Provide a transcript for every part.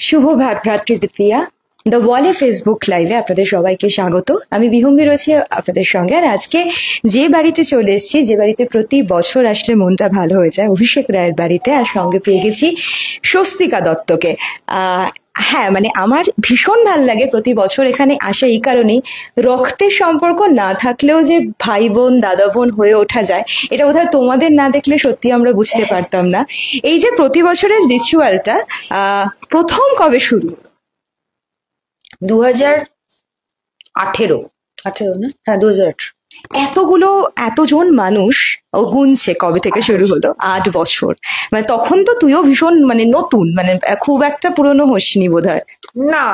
শুভ ভ্রাতৃ তৃতীয়া the ওয়ালে Facebook লাইভে আপনাদের সবাইকে স্বাগত। আমি বিহঙ্গী রয়েছি আপনাদের সঙ্গে। আর আজকে যে বাড়িতে চলে এসেছি, যে বাড়িতে প্রতি বছর আসলে মনটা ভালো হয়ে যায়, অভিষেক রায়ের বাড়িতে, আর সঙ্গে পেয়ে গেছি স্বস্তিকা দত্তকে। হ্যাঁ, মানে আমার ভীষণ ভাল লাগে প্রতি বছর এখানে আসা এই কারণেই, রক্তের সম্পর্ক না থাকলেও যে ভাই বোন দাদা বোন হয়ে ওঠা যায়, এটা বোধহয় তোমাদের না দেখলে সত্যি আমরা বুঝতে পারতাম না। এই যে প্রতি বছরের রিচুয়ালটা প্রথম কবে শুরু? 2018 না? হ্যাঁ, 2018। এতজন মানুষ গুনছে কবে থেকে শুরু হলো? 8 বছর। মানে তখন তো তুইও ভীষণ নতুন, খুব একটা পুরনো হসনি বোধহয়। না,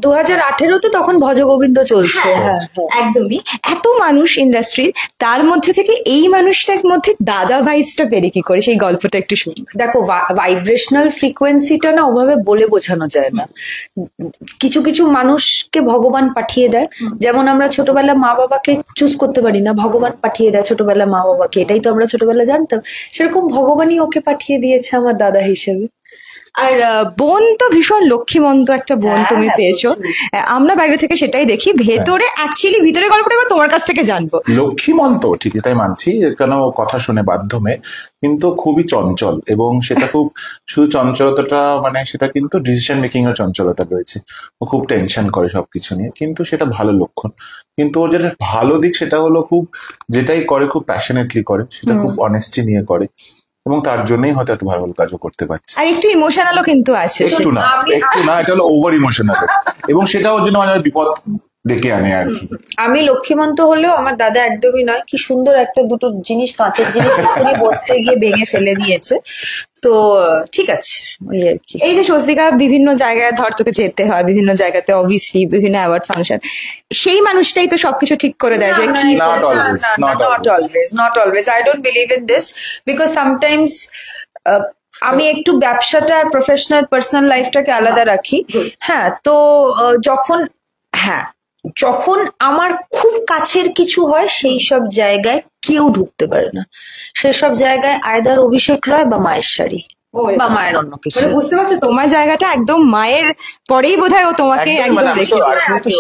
2018-তে তখন ভজগোবিন্দ চলছে। হ্যাঁ, একদমই। এত মানুষ ইন্ডাস্ট্রির, তার মধ্যে থেকে এই মানুষটার মধ্যে দাদা ভাইবসটা পেরে কি করে, সেই গল্পটা একটু শুনি। দেখো, ভাইব্রেশনাল ফ্রিকোয়েন্সিটা না ওভাবে বলে বোঝানো যায় না। কিছু কিছু মানুষকে ভগবান পাঠিয়ে দেয়, যেমন আমরা ছোটবেলা মা বাবাকে চুজ করতে পারি না, ভগবান পাঠিয়ে দেয় ছোটবেলা মা বাবাকে, এটাই তো আমরা ছোটবেলা জানতাম। সেরকম ভগবানই ওকে পাঠিয়ে দিয়েছে আমার দাদা হিসেবে। আর বোন তো ভীষণ লক্ষ্মীমন্ত একটা বোন তুমি পেয়েছো। আমরা বাইরে থেকে সেটাই দেখি, ভেতরে অ্যাকচুয়ালি ভিতরে গল্পটা এবার তোমার কাছ থেকে জানবো। লক্ষ্মীমন্ত ঠিক এটাই মানছি, কেন কথা শুনে মাধ্যমে, কিন্তু খুবই চঞ্চল, এবং সেটা খুব শুধু চঞ্চলতাটা সেটা কিন্তু ডিসিশন মেকিং এর চঞ্চলতা রয়েছে। ও খুব টেনশন করে সবকিছু নিয়ে, কিন্তু সেটা ভালো লক্ষণ। কিন্তু ওর যেটা ভালো দিক সেটা হলো খুব যেটাই করে খুব প্যাশনেটলি করে, সেটা খুব অনেস্টি নিয়ে করে, এবং তার জন্যই হয়তো এত ভালো ভালো কাজও করতে পারছে। আর একটু ইমোশনালও কিন্তু আছে। একটু না, এটা হলো ওভার ইমোশনাল, এবং সেটা ওর জন্য অনেক বিপদ ডেকে আনে আর কি। আমি লক্ষ্মীমন্ত হলেও আমার দাদা একদমই নয়। কি সুন্দর একটা দুটো জিনিস, কাঁচের জিনিস বসতে গিয়ে ভেঙে ফেলে দিয়েছে। তো ঠিক আছে, ওই আর কি। এই যে স্বস্তিকা, বিভিন্ন জায়গায় ধর তোকে যেতে হয়, বিভিন্ন জায়গাতে অবভিয়াসলি বিভিন্ন অ্যাওয়ার্ড ফাংশন, সেই মানুষটাই তো সবকিছু ঠিক করে দেয় যে কি। not always. I don't believe in this because sometimes আমি একটু ব্যবসাটা আর প্রফেশনাল পার্সোনাল লাইফটাকে আলাদা রাখি। হ্যাঁ, তো যখন আমার খুব কাছের কিছু হয়, সেই সব জায়গায় কেউ ঢুকতে পারে না। সেসব জায়গায় আয়দার অভিষেক রায় বা মায়ের শাড়ি বা মায়ের অন্য কিছু। বুঝতে পারছো, তোমার জায়গাটা একদম মায়ের পরেই বোধহয় ও তোমাকে একদম দেখে।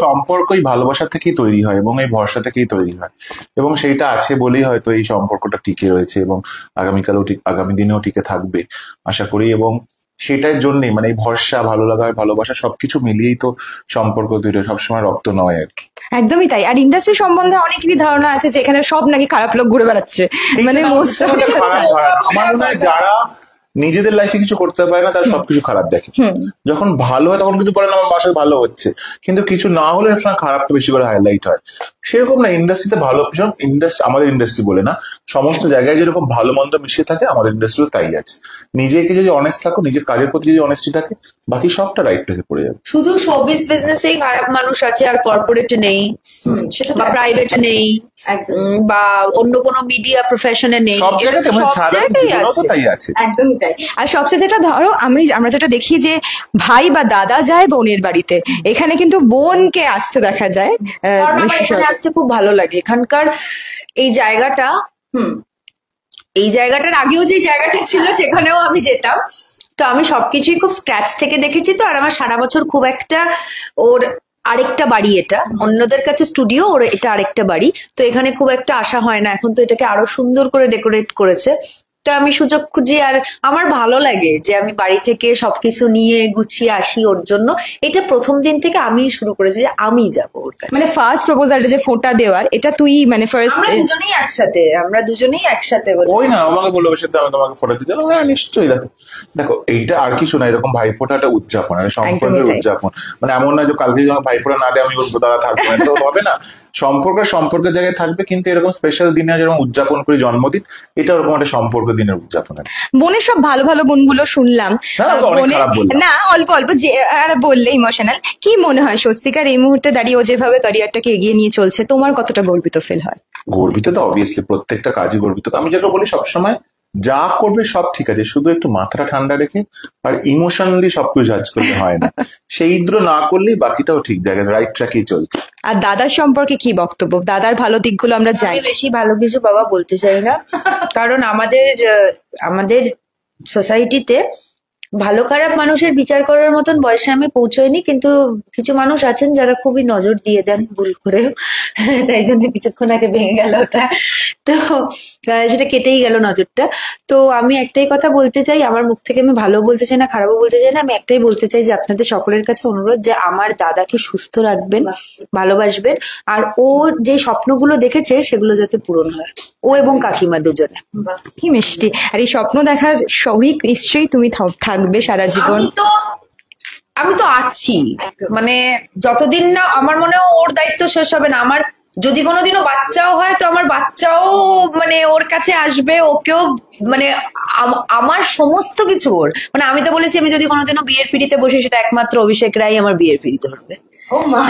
সম্পর্কই ভালোবাসা থেকেই তৈরি হয়, এবং এই ভরসা থেকেই তৈরি হয়, এবং সেইটা আছে বলেই হয়তো এই সম্পর্কটা টিকে রয়েছে, এবং আগামী দিনেও টিকে থাকবে আশা করি। এবং সেটার জন্যই এই ভরসা, ভালো লাগা, ভালোবাসা সবকিছু মিলিয়েই তো সম্পর্ক তৈরি, সবসময় রক্ত নয় আর কি। একদমই তাই। আর ইন্ডাস্ট্রি সম্বন্ধে অনেকেরই ধারণা আছে যে এখানে সব নাকি খারাপ লোক ঘুরে বেড়াচ্ছে, আমার মনে হয় যারা নিজেদের লাইফে কিছু করতে পারে না তারা সবকিছু খারাপ দেখে। যখন ভালো হয় তখন কিন্তু বলে না আমার বাসায় ভালো হচ্ছে, কিন্তু কিছু না হলে সবসময় খারাপটা বেশি করে হাইলাইট হয়। সেরকম না, ইন্ডাস্ট্রিতে ভালো, আমাদের ইন্ডাস্ট্রি বলে না, সমস্ত জায়গায় যেরকম ভালো মন্দ মিশিয়ে থাকে, আমাদের ইন্ডাস্ট্রিও তাই আছে। নিজেকে যদি অনেস্ট থাকো, নিজের কাজের প্রতি যদি অনেস্টি থাকে, বাকি সবটা রাইট প্লেসে পড়ে যাবে। শুধু শোবিজ বিজনেসেই খারাপ মানুষ আছে, আর কর্পোরেটে নেই, বা প্রাইভেটে নেই, বা অন্য কোনো মিডিয়া প্রফেশনে নেই। সব জায়গায় আছে। একদমই তাই। আর সবচেয়ে যেটা ধরো আমরা যেটা দেখি যে ভাই বা দাদা যায় বোনের বাড়িতে, এখানে কিন্তু বোনকে আসতে দেখা যায়। আসতে খুব ভালো লাগে এখানকার এই জায়গাটা। এই জায়গাটার আগেও যে জায়গাটা ছিল সেখানেও আমি যেতাম, তো আমি সবকিছুই খুব স্ক্র্যাচ থেকে দেখেছি। তো আর আমার সারা বছর খুব একটা, ওর আরেকটা বাড়ি, এটা অন্যদের কাছে স্টুডিও, ওর এটা আরেকটা বাড়ি, তো এখানে খুব একটা আসা হয় না। এখন তো এটাকে আরো সুন্দর করে ডেকোরেট করেছে, তো আমি সুযোগ খুঁজি। আর আমার ভালো লাগে যে আমি বাড়ি থেকে সবকিছু নিয়ে গুছিয়ে আসি ওর জন্য। এটা প্রথম দিন থেকে আমি শুরু করেছি যে আমি যাবো ওর কাছে। ফার্স্ট প্রপোজালটা যে ফোঁটা দেওয়ার, এটা তুই ফার্স্ট? আমরা দুজনেই একসাথে ওই না, আমাকে বললো আমি তোমাকে ফোঁটা দিতে। নিশ্চয়ই। দেখো এইটা আর কিছু না, এরকম ভাইফোঁটাটা উদযাপন, সম্পর্কের উদযাপন। এমন না যে কালকে যখন ভাইফোঁটা না দেয় আমি ওর দাদা থাকবো, এটা তো হবে না। সম্পর্কের জায়গায় থাকবে, কিন্তু এরকম স্পেশাল দিনে যেরকম উদযাপন করি জন্মদিন, এটা ওরকম একটা সম্পর্ক দিনের উদযাপন। বোনের সব ভালো ভালো গুণগুলো শুনলাম, না অল্প অল্প যে বললে ইমোশনাল। কি মনে হয় স্বস্তিকার এই মুহূর্তে দাঁড়িয়ে ও যেভাবে ক্যারিয়ারটাকে এগিয়ে নিয়ে চলছে, তোমার কতটা গর্বিত ফিল হয়? গর্বিত তো অবভিয়াসলি, প্রত্যেকটা কাজই গর্বিত। আমি যেটা বলি সবসময়, যা করবে সব ঠিক আছে, শুধু একটু মাথাটা ঠান্ডা রেখে আর ইমোশনালি সবকিছু জাজ করলে হয় না। সেই ইদ্র না করলেই বাকিটাও ঠিক জায়গায় রাইট ট্র্যাকেই চলছে। আর দাদার সম্পর্কে কি বক্তব্য? দাদার ভালো দিকগুলো আমরা জানি। বেশি ভালো কিছু বাবা বলতে চাই না, কারণ আমাদের সোসাইটিতে ভালো খারাপ মানুষের বিচার করার মতন বয়সে আমি পৌঁছইনি, কিন্তু কিছু মানুষ আছেন যারা খুবই নজর দিয়ে দেন ভুল করেও, তাই জন্য কিছুক্ষণ আগে ভেঙে গেল ওটা। তো সেটা কেটেই গেল নজরটা। তো আমি একটাই কথা বলতে চাই, আমার মুখ থেকে আমি ভালো বলতে চাই না, খারাপও বলতে চাই না, আমি একটাই বলতে চাই যে আপনাদের সকলের কাছে অনুরোধ যে আমার দাদাকে সুস্থ রাখবেন, ভালোবাসবেন, আর ও যে স্বপ্নগুলো দেখেছে সেগুলো যাতে পূরণ হয়, ও এবং কাকিমা দুজনে। কি মিষ্টি। আর এই স্বপ্ন দেখার শরিক নিশ্চয়ই তুমি থাকবে সারা জীবন। আমি তো আছি, মানে যতদিন না আমার মনে হয় ওর দায়িত্ব শেষ হবে না, আমার যদি কোনোদিনও বাচ্চাও হয় তো আমার বাচ্চাও মানে ওর কাছে আসবে, ওকেও মানে আমার সমস্ত কিছু ওর, মানে আমি তো বলেছি আমি যদি কোনোদিনও বিয়ের পিড়িতে বসি সেটা একমাত্র অভিষেক রাই আমার বিয়ের পিড়িতে ধরবে। ও মা,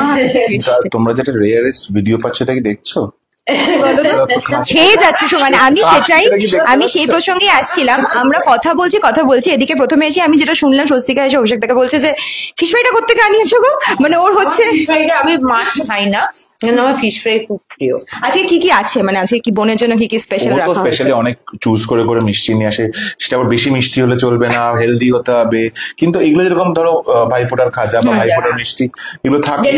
তোমরা যেটা রেয়ারেস্ট ভিডিও পাচ্ছ সেটা কি দেখছো? খেয়ে যাচ্ছে সমান। আমি সেই প্রসঙ্গে আসছিলাম, আমরা কথা বলছি এদিকে প্রথমে এসে আমি যেটা শুনলাম স্বস্তিকা এসে অভিষেক দাকে বলছে যে ফিশ ফ্রাইটা করতে আনিয়েছো গো, মানে ওর হচ্ছে আমি মাছ খাই না কিন্তু আমার ফিশ ফ্রাই খুব প্রিয়। আজকে কি আছে, মানে আজকে কি বোনের জন্য কি স্পেশাল রাখা হয়েছে? স্পেশালি অনেক চুজ করে মিষ্টি নিয়ে আসে, সেটা আবার বেশি মিষ্টি হলে চলবে না, হেলদি হতে হবে। কিন্তু এগুলো যেরকম ধরো ভাইফোঁটার খাজা বা ভাইফোঁটার মিষ্টি এগুলো থাকে,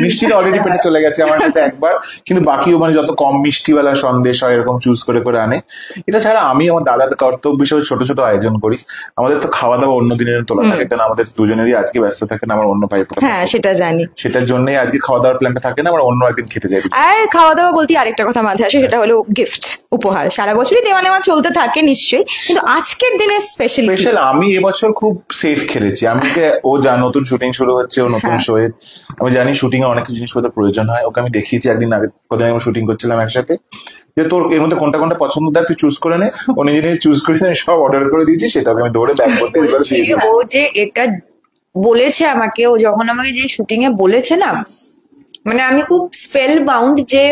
মিষ্টিটা অলরেডি পেটে চলে গেছে আমার সাথে একবার, কিন্তু বাকিও মানে যত কম মিষ্টিওয়ালা সন্দেশ হয় এরকম চুজ করে আনে। এটা ছাড়া আমি আমার দাদার কর্তব্য হিসেবে ছোট ছোট আয়োজন করি। আমাদের তো খাওয়া দাওয়া অন্য দিনের তোলা থাকে, কারণ আমাদের দুজনেরই আজকে ব্যস্ত থাকে না, আমার অন্য ভাইফোঁটা। হ্যাঁ সেটা জানি, সেটার জন্যই আজকে খাওয়া দাওয়ার প্ল্যানটা থাকে না, আমরা অন্য একদিন খেতে যাই। আর খাওয়া দাওয়া বলতে আরেকটা কথা মাথায় আসে, সেটা হলো গিফট, উপহার। সারা বছরই দেওয়া নেওয়া চলতে থাকে নিশ্চয়ই, কিন্তু আজকের দিনে স্পেশাল। আমি এবছর খুব সেফ খেলেছি। আমি ও যা নতুন শুটিং শুরু হচ্ছে, ও নতুন শোয়ে, আমি জানি শুটিং এ অনেক কিছু জিনিসপত্র প্রয়োজন হয়, ওকে আমি দেখিয়েছি একদিন আগে, কদিন আগে শুটিং করছিলাম একসাথে, যে তোর এর মধ্যে কোনটা কোনটা পছন্দ দেখ, তুই চুজ করে নে। ও নিজে নিজে চুজ করে আমি সব অর্ডার করে দিয়েছি, সেটাকে আমি দৌড়ে ব্যাগ করতে। ও যে এটা বলেছে আমাকে, ও যখন আমাকে যে শুটিং এ বলেছে না, মানে আমি খুব স্পেল বাউন্ড যে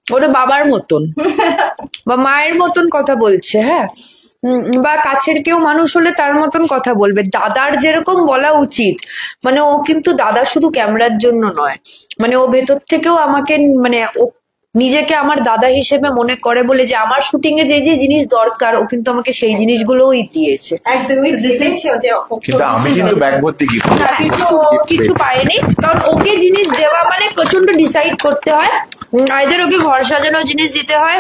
ওটা বাবার মতন বা মায়ের মতন কথা বলছে। হ্যাঁ, বা কাছের কেউ মানুষ হলে তার মতন কথা বলবে, দাদার যেরকম বলা উচিত। মানে ও কিন্তু দাদা শুধু ক্যামেরার জন্য নয়, মানে ও ভেতর থেকেও আমাকে, মানে ও নিজেকে আমার দাদা হিসেবে মনে করে বলে যে আমার শুটিং এ যে যে জিনিস দরকার ও কিন্তু আমাকে সেই জিনিসগুলোই দিয়েছে। কিছু পায়নি, কারণ ওকে জিনিস দেওয়া মানে প্রচন্ড ডিসাইড করতে হয়, আইদার ওকে ঘর সাজানো জিনিস দিতে হয়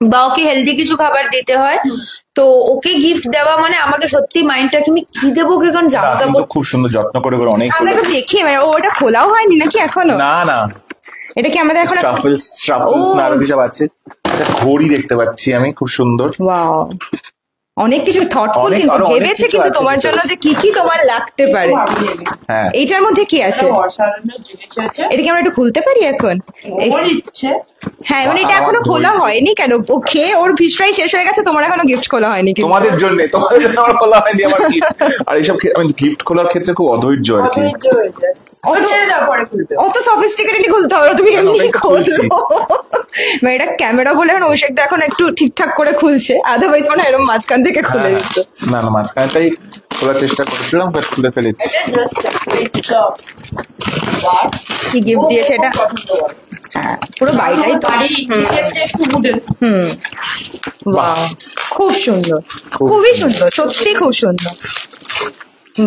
বা ওকে হেলদি কিছু খাবার দিতে হয়। তো ওকে গিফট দেওয়া মানে আমাকে সত্যি মাইন্ডটা তুমি কি দেবো, ওকে কারণ জামা কাপড় খুব সুন্দর যত্ন করে অনেক। আমরা তো দেখি, মানে ওটা খোলাও হয়নি নাকি এখনো? না, এটা কি আমাদের এখন আছে। ঘড়ি দেখতে পাচ্ছি আমি, খুব সুন্দর। ওয়াও, অনেক কিছু থটফুল কিন্তু ভেবেছে কিন্তু তোমার জন্য যে কি কি তোমার লাগতে পারে। হ্যাঁ, এইটার মধ্যে কি আছে? এটা কি আমরা একটু খুলতে পারি এখন? হ্যাঁ, মানে এটা এখনো খোলা হয়নি কেন? ও খেয়ে ওর ফিশ ফ্রাই শেষ হয়ে গেছে, তোমার এখনো গিফট খোলা হয়নি। তোমাদের জন্য আমার খোলা হয়নি। আমার আর এইসব গিফট খোলার ক্ষেত্রে খুব অধৈর্য আর কি। অত সফিস্টিকেটেডলি খুলতে হবে, তুমি এমনি খোলো। মানে এটা ক্যামেরা বলে অভিষেক দা এখন একটু ঠিকঠাক করে খুলছে, আদারওয়াইজ মানে এরকম মাঝখান থেকে খুলে দিত। না, মাঝখানটাই খোলার চেষ্টা করেছিলাম, বাট খুলে ফেলেছি। কি গিফট দিয়েছে এটা? হ্যাঁ, পুরো বাড়িটাই তো। বাহ, খুব সুন্দর, খুবই সুন্দর, সত্যি খুব সুন্দর।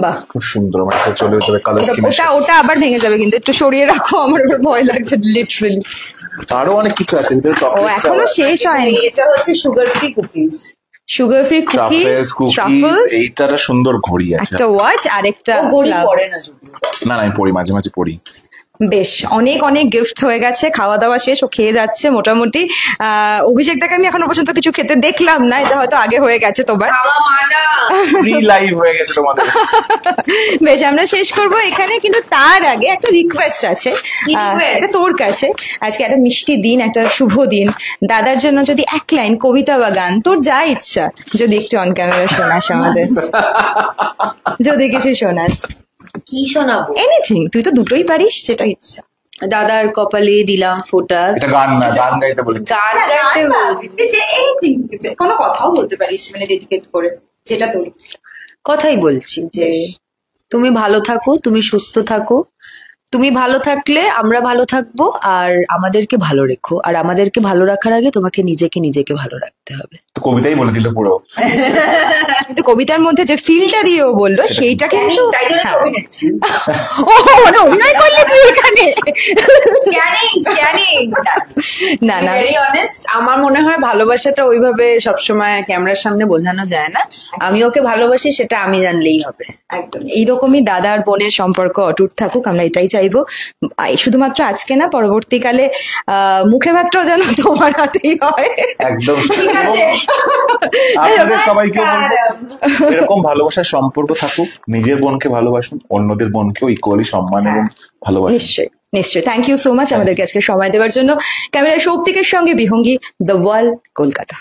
বাহ, খুব সুন্দর। চলে যেতে হবে কালার স্কিম। ওটা আবার ভেঙে যাবে, কিন্তু একটু সরিয়ে রাখো, আমার ভয় লাগছে লিটারালি। আরো অনেক কিছু আছে ভিতরে, ও এখনো শেষ হয়নি। এটা হচ্ছে sugar free cookies, sugar free cookies, truffles. এইটা সুন্দর ঘড়ি আছে, একটা ওয়াচ আর একটা না আমি পড়ি, মাঝে মাঝে পড়ি। বেশ, অনেক অনেক গিফট হয়ে গেছে, খাওয়া দাওয়া শেষ, ও খেয়ে যাচ্ছে মোটামুটি। অভিষেক দাকে আমি এখনো পর্যন্ত কিছু খেতে দেখলাম না, এটা হয়তো আগে হয়ে গেছে তোমার। বেশ, আমরা শেষ করবো এখানে, কিন্তু তার আগে একটা রিকোয়েস্ট আছে এটা তোর কাছে। আজকে একটা মিষ্টি দিন, একটা শুভ দিন, দাদার জন্য যদি এক লাইন কবিতা বা গান, তোর যা ইচ্ছা, যদি একটু অন ক্যামেরা শোনাস আমাদের, যদি কিছু শোনাস। কি শোনাবো? এনিথিং, তুই তো দুটোই পারিস, যেটা ইচ্ছা। দাদার কপালে দিলাম ফোঁটা। এটা গান না, গান গাইতে বলেছি। গান গাইতে যে এনিথিং, কোনো কথাও বলতে পারিস, মানে ডেডিকেট করে, যেটা তোর ইচ্ছা। কথাই বলছি যে তুমি ভালো থাকো, তুমি সুস্থ থাকো, তুমি ভালো থাকলে আমরা ভালো থাকবো, আর আমাদেরকে ভালো রেখো, আর আমাদেরকে ভালো রাখার আগে তোমাকে নিজেকে ভালো রাখতে হবে। তো কবিতাই বলে দিল পুরো। কিন্তু কবিতার মধ্যে যে ফিলটা দিয়ে ও বললো সেইটা কিন্তু হ্যাঁ। ও মানে অভিনয় করলে তুই এখানে? না না, ভেরি অনেস্ট, আমার মনে হয় ভালোবাসাটা ওইভাবে সবসময় ক্যামেরার সামনে বোঝানো যায় না। আমি ওকে ভালোবাসি, সেটা আমি জানলেই হবে। একদম এইরকমই দাদা আর বোনের সম্পর্ক অটুট থাকুক, আমরা এটাই চাইবো। শুধুমাত্র আজকে না, পরবর্তীকালে মুখে মাত্র যেন তোমার হাতেই হয়। একদম ঠিক আছে। আপনাদের সবাইকে বলবো এরকম ভালোবাসার সম্পর্ক থাকুক, নিজের বোনকে ভালোবাসুন, অন্যদের বোনকেও ইকুয়ালি সম্মান এবং ভালোবাসুন। নিশ্চয়ই নিশ্চয়ই, থ্যাংক ইউ সো মাচ আমাদেরকে আজকে সময় দেওয়ার জন্য। ক্যামেরায় সৌপ্তিকের সঙ্গে বিহঙ্গী, দ্য ওয়াল, কলকাতা।